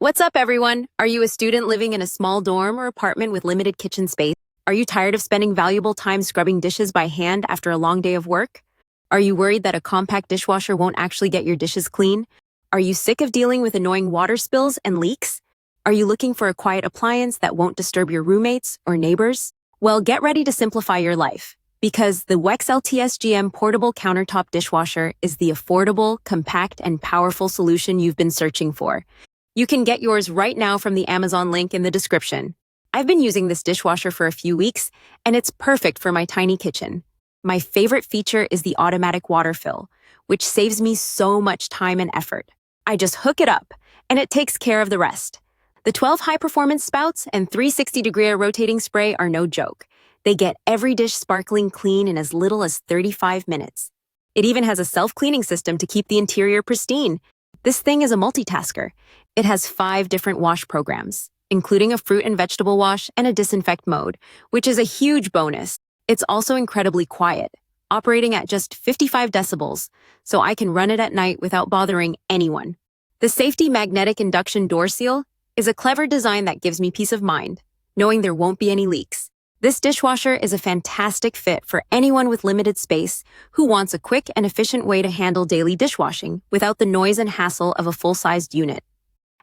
What's up, everyone? Are you a student living in a small dorm or apartment with limited kitchen space? Are you tired of spending valuable time scrubbing dishes by hand after a long day of work? Are you worried that a compact dishwasher won't actually get your dishes clean? Are you sick of dealing with annoying water spills and leaks? Are you looking for a quiet appliance that won't disturb your roommates or neighbors? Well, get ready to simplify your life, because the WXLTSGM Portable Countertop Dishwasher is the affordable, compact, and powerful solution you've been searching for. You can get yours right now from the Amazon link in the description. I've been using this dishwasher for a few weeks, and it's perfect for my tiny kitchen. My favorite feature is the automatic water fill, which saves me so much time and effort. I just hook it up, and it takes care of the rest. The 12 high-performance spouts and 360-degree rotating spray are no joke. They get every dish sparkling clean in as little as 35 minutes. It even has a self-cleaning system to keep the interior pristine. This thing is a multitasker. It has 5 different wash programs, including a fruit and vegetable wash and a disinfect mode, which is a huge bonus. It's also incredibly quiet, operating at just 55 decibels, so I can run it at night without bothering anyone. The safety magnetic induction door seal is a clever design that gives me peace of mind, knowing there won't be any leaks. This dishwasher is a fantastic fit for anyone with limited space who wants a quick and efficient way to handle daily dishwashing without the noise and hassle of a full-sized unit.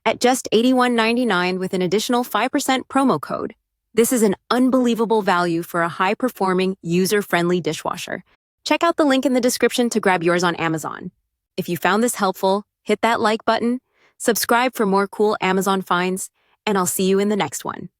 At just $81.99 with an additional 5% promo code, this is an unbelievable value for a high-performing, user-friendly dishwasher. Check out the link in the description to grab yours on Amazon. If you found this helpful, hit that like button, subscribe for more cool Amazon finds, and I'll see you in the next one.